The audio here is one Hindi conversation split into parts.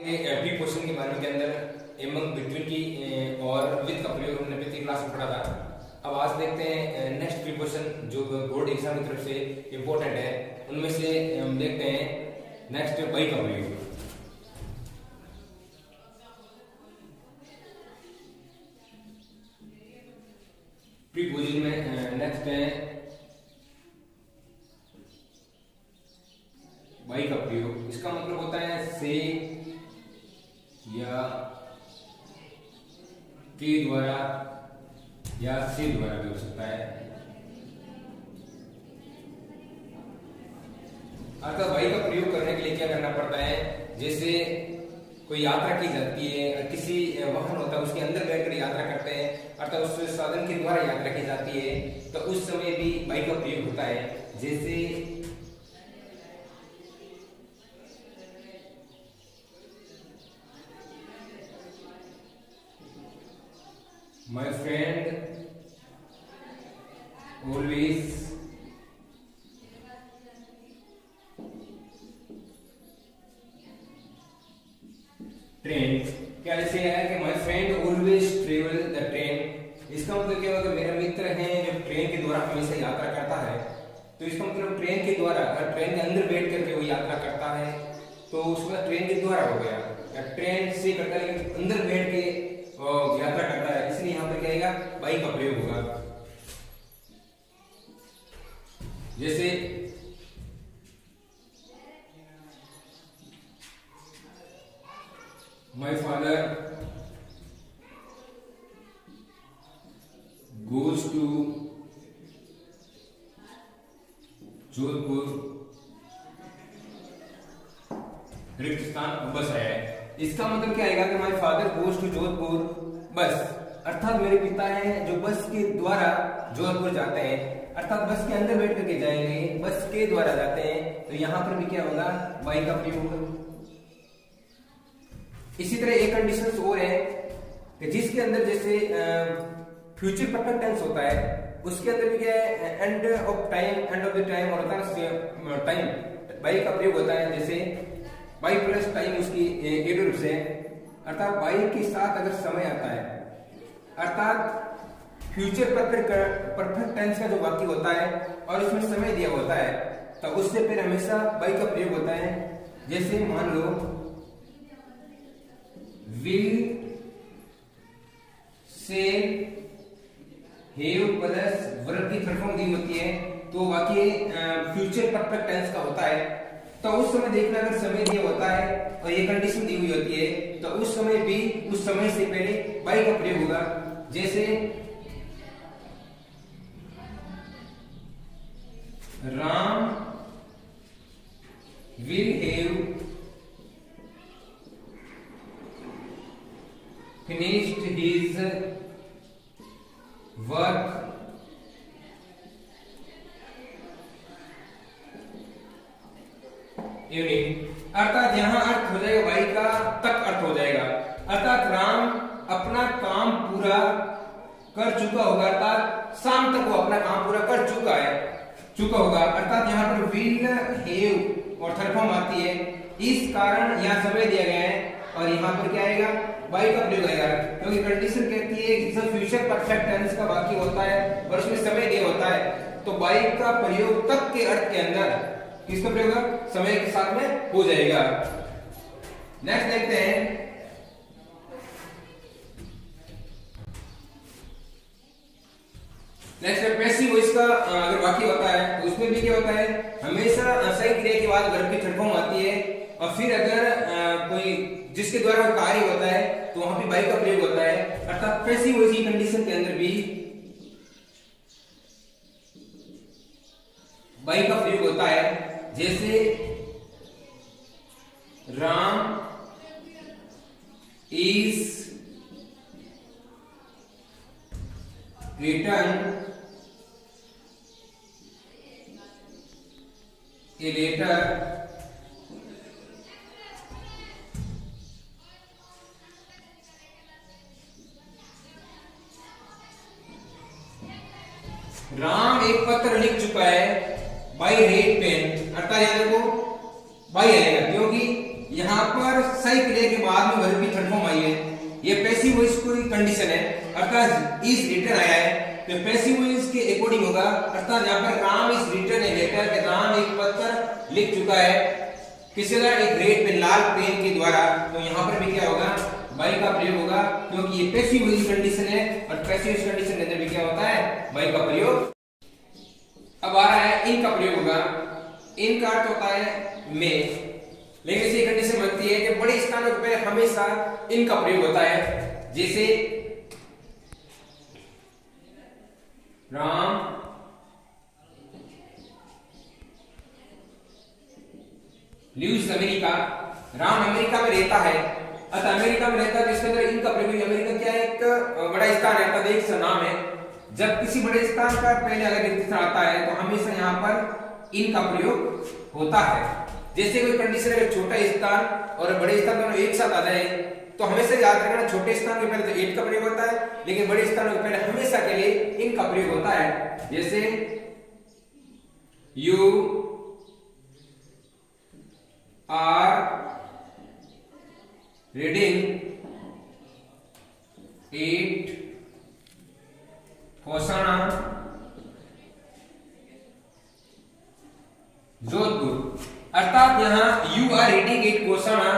प्रीपोजिशन के बारे के अंदर एमंग बिटवीन की और विद का प्रयोग हमने पिछली क्लास में पढ़ा था। अब आज देखते हैं नेक्स्ट प्रीपोजिशन जो बोर्ड एग्जाम की तरफ से इम्पोर्टेंट है, उनमें से हम देखते हैं नेक्स्ट बाई का प्रयोग। प्रीपोजिशन में नेक्स्ट है बाई का प्रयोग। इसका मतलब होता है से या के द्वारा या से द्वारा भी हो सकता है। अर्थात बाई का प्रयोग करने के लिए क्या करना पड़ता है, जैसे कोई यात्रा की जाती है, किसी वाहन होता है उसके अंदर बैठकर यात्रा करते हैं, अर्थात उस साधन के द्वारा यात्रा की जाती है, तो उस समय भी बाई का प्रयोग होता है। जैसे My friend always train। क्या जैसे है कि my friend always travel the train, इसका मतलब क्या होगा, मेरा मित्र है जो ट्रेन के द्वारा हमेशा यात्रा करता है। तो इसका मतलब ट्रेन के द्वारा, अगर ट्रेन के अंदर बैठ करके वो यात्रा करता है तो उसका ट्रेन के द्वारा हो गया, या ट्रेन से करता है लेकिन अंदर बैठ के यात्रा करता है, इसलिए यहाँ पर क्या आएगा, बाई का प्रयोग होगा। जैसे my father goes to Jodhpur, रिक्त स्थान बस है। इसका मतलब क्या आएगा कि my father goes to Jodhpur bus, अर्थात मेरे पिता हैं जो बस के द्वारा जोधपुर जाते हैं, अर्थात बस के अंदर बैठ करके जाएंगे, बस के द्वारा जाते हैं। तो यहां पर भी क्या होगा, बाई का प्रयोग होगा। इसी तरह एक कंडीशन और है कि जिसके अंदर जैसे फ्यूचर परफेक्ट टेंस होता है, उसके अंदर भी क्या है, end of time, end of the time और टाइम, बाई का प्रयोग होता है। जैसे बाई प्लस टाइम उसकी एडवर्ब से, अर्थात बाई के साथ अगर समय आता है, अर्थात फ्यूचर परफेक्ट टेंस का जो वाक्य होता है और उसमें समय दिया होता है, तो उससे फिर हमेशा बाई का प्रयोग होता है। जैसे मान लो विल से हैव प्लस वर्ब की थर्ड फॉर्म दी होती है, तो वाक्य फ्यूचर परफेक्ट टेंस का होता है। तो उस समय देखना, अगर समय दिया होता है और ये कंडीशन दी हुई होती है, तो उस समय भी उस समय से पहले बाई का प्रयोग होगा। जैसे Ram will have finished his work evening, अर्थात यहां अर्थ हो जाएगा बाई का तक अर्थ हो जाएगा, अर्थात राम अपना काम पूरा कर चुका होगा, अर्थात शाम तक वो अपना काम पूरा कर चुका होगा। अर्थात यहाँ पर विल हैव और थर्ड फॉर्म आती है, इस कारण यहाँ समय दिया गया है और यहाँ पर क्या आएगा, बाई का प्रयोग आएगा, क्योंकि कंडीशन कहती है कि जब फ्यूचर परफेक्ट टेंस का वाक्य होता है और उसमें समय दिया होता है, तो बाई का प्रयोग तक के अर्थ के अंदर किसका प्रयोग समय के साथ में हो जाएगा। नेक्स्ट देखते हैं नेक्स्ट पैसिव वॉइस का अगर वाक्य होता है तो उसमें भी क्या होता है, हमेशा सही क्रिया के बाद वर्ब की थर्ड फॉर्म आती है, और फिर अगर कोई जिसके द्वारा वो कार्य होता है तो वहां पे बाई का प्रयोग होता है। अर्थात पैसिव वॉइस की कंडीशन के अंदर भी बाई का प्रयोग होता है। जैसे Ram is return a letter Ram एक पत्र लिख चुका है बाई रेड पेन, अर्थात यहाँ देखो बाई आएगा क्योंकि यहाँ पर सही क्रिया के बाद में वर्ब की थर्ड फॉर्म आई है, ये पैसिव वॉइस की कंडीशन है, अर्थात इज रिटन आया है, तो पैसिव वॉइस के अकॉर्डिंग होगा, अर्थात यहाँ पर Ram is written a letter, के राम एक पत्र लिख चुका है किसी तरह एक रेड पेन, लाल पेन के द्वारा, तो यहाँ पर भी क्या होगा, बाई का प्रयोग होगा, क्योंकि ये पैसिव वॉइस कंडीशन है और पैसिव कंडीशन के अंदर भी क्या होता है, बाई का प्रयोग। अब आ रहा है इन का प्रयोग होगा, इन का अर्थ होता है में, लेकिन इसी कंडीशन बनती है कि बड़े स्थानों पे हमेशा इन का प्रयोग होता है, जैसे Ram lives America, Ram America में रहता है, अतः अमेरिका में रहता है तो इसके अंदर इन का प्रयोग, अमेरिका क्या है, एक बड़ा स्थान है, अर्थात एक नाम है, जब किसी बड़े स्थान का पहले अगर व्यक्ति आता है तो हमेशा यहाँ पर इन का प्रयोग होता है। जैसे कोई कंडीशन है छोटा स्थान और बड़े स्थान दोनों एक साथ आ जाए तो हमेशा याद रखना छोटे स्थान के पहले तो इट का प्रयोग होता है, लेकिन बड़े स्थानों के पहले हमेशा के लिए इन का प्रयोग होता है। जैसे you are reading it Hosana Jodhpur, अर्थात यहाँ you are reading it Kosana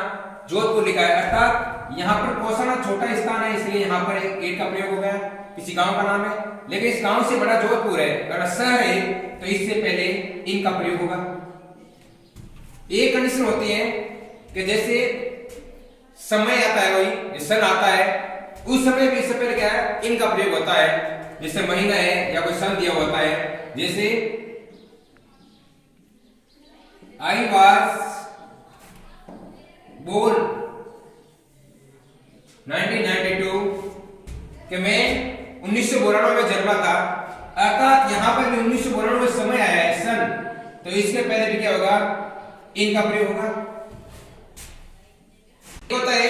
Jodhpur लिखा है, अर्थात यहाँ पर कोसाना छोटा स्थान है इसलिए यहाँ पर एक का प्रयोग हो गया, किसी गांव का नाम है, लेकिन इस गांव से बड़ा जोधपुर है, अगर शहर है तो इससे पहले इन का प्रयोग होगा। एक कंडीशन होती है कि जैसे समय आता है, वही सन आता है, उस समय भी इससे पहले क्या है, इन का प्रयोग होता है, जैसे महीना है या कोई सन दिया होता है, जैसे I was born 1992 कि मैं 1992 में जन्मा था, अर्थात यहाँ पर भी 1992 में समय आया है सन, तो इसके पहले भी क्या होगा, इन का प्रयोग होगा। होता है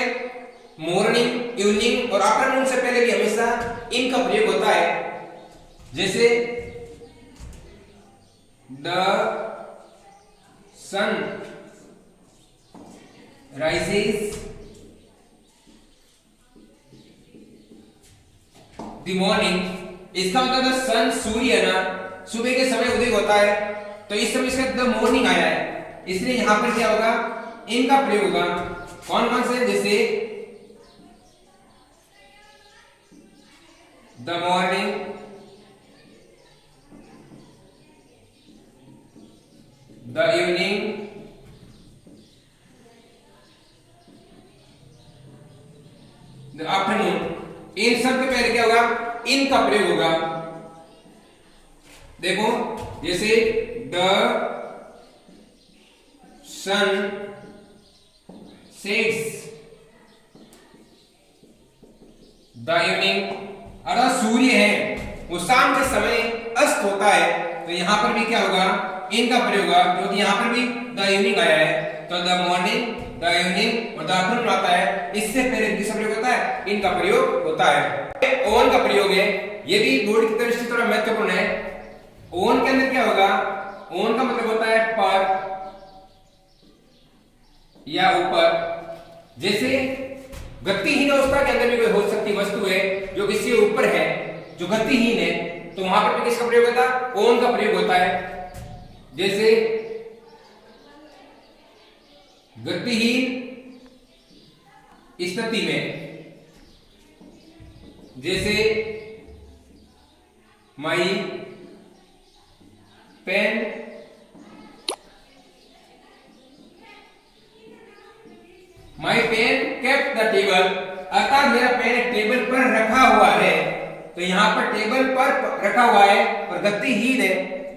मॉर्निंग, इवनिंग और आफ्टरनून से पहले भी हमेशा इन का प्रयोग होता है, जैसे the sun rises the morning, इसका मतलब सन सूर्य है ना, सुबह के समय उदय होता है, तो इस समय इसका द मॉर्निंग आया है, इसलिए यहां पर क्या होगा, इन का प्रयोग होगा। कौन कौन से, जैसे the morning, the evening, the afternoon, इन सब के पहले क्या होगा, इन का प्रयोग होगा। देखो जैसे the sun sets, the evening, अर्थात सूर्य है वो शाम के समय अस्त होता है, तो यहां पर भी क्या होगा, इनका प्रयोग होगा, क्योंकि यहां पर भी द इवनिंग आया है, तो द मॉर्निंग, द इवनिंग और द आफ्टरनून आता है, इससे पहले किसका प्रयोग होता है, इनका प्रयोग होता है। ओन का प्रयोग है, ये भी बोर्ड की दृष्टि से थोड़ा महत्वपूर्ण है। ओन के अंदर क्या होगा, ओन का मतलब होता है पर या ऊपर, जैसे गतिहीन अवस्था के अंदर भी कोई हो सकती वस्तु है जो किसी ऊपर है, जो गतिहीन है, तो वहां पर भी किसका प्रयोग होता है, ओन का प्रयोग होता है। जैसे गतिहीन स्थिति में, जैसे my pen kept the table, अर्थात मेरा पेन एक टेबल पर रखा हुआ है, तो यहां पर टेबल पर रखा हुआ है और गतिहीन है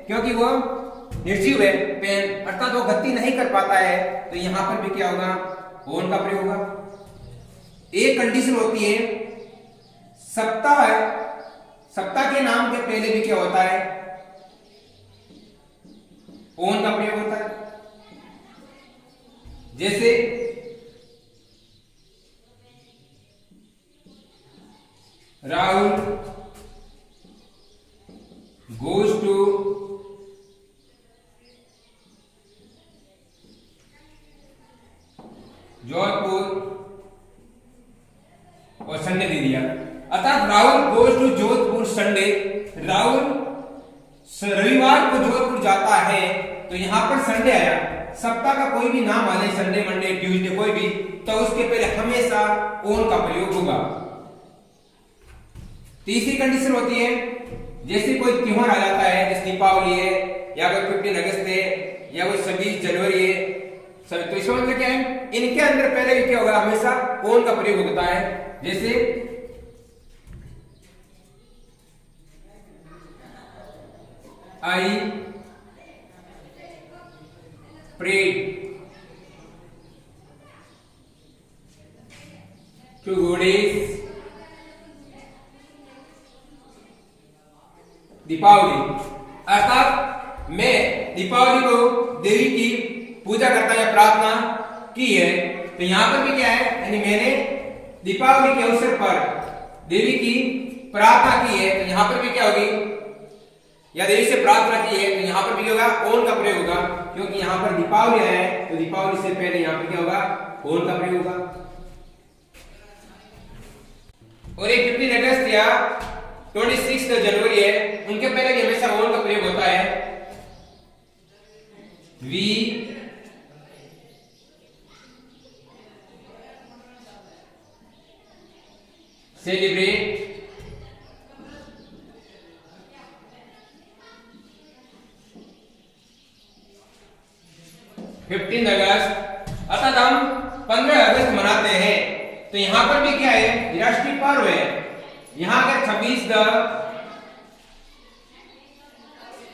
क्योंकि वो निर्जीव है पेन, अर्थात वो गति नहीं कर पाता है, तो यहां पर भी क्या होगा, ओन का प्रयोग होगा। एक कंडीशन होती है सप्ताह है, सप्ताह के नाम के पहले भी क्या होता है, ओन का प्रयोग होता है। जैसे राहुल goes to जोधपुर दे दिया। अर्थात Rahul goes to Jodhpur Sunday, Rahul रविवार को जोधपुर जाता है, तो यहाँ पर संडे आया, सप्ताह का कोई भी नाम आ जाए, संडे मंडे ट्यूसडे कोई भी, तो उसके पहले हमेशा ओन का प्रयोग होगा। तीसरी कंडीशन होती है, जैसे कोई त्योहार आ जाता है, जैसे दीपावली है या कोई 15 अगस्त है या कोई 26 जनवरी है, सब तो इसका मतलब क्या है, इनके अंदर पहले क्या होगा, हमेशा ओन का प्रयोग होता है। जैसे आई prayed to goddess दीपावली, अर्थात मैं दीपावली को देवी की पूजा करता या प्रार्थना की है, तो यहां पर भी क्या है, यानी मैंने दीपावली के अवसर पर देवी की प्रार्थना की है, तो यहां पर भी क्या होगी, या देवी से प्रार्थना की है, तो यहां पर भी होगा ओन का प्रयोग होगा, क्योंकि यहां पर दीपावली है, तो दीपावली से पहले यहां पर क्या होगा, ओन का प्रयोग होगा। और ये 15 अगस्त या 26 जनवरी है, उनके पहले भी हमेशा ओन का प्रयोग होता है। वी सेलिब्रेट अगस्त, अर्थात हम 15 अगस्त मनाते हैं, तो यहां पर भी क्या है, राष्ट्रीय पर्व है। यहां अगर 26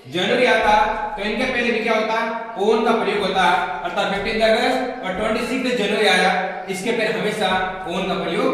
जनवरी आता, तो इनके पहले भी क्या होता, ओन का प्रयोग होता, अर्थात 15 अगस्त और 26 जनवरी आया, इसके पहले हमेशा ओन का प्रयोग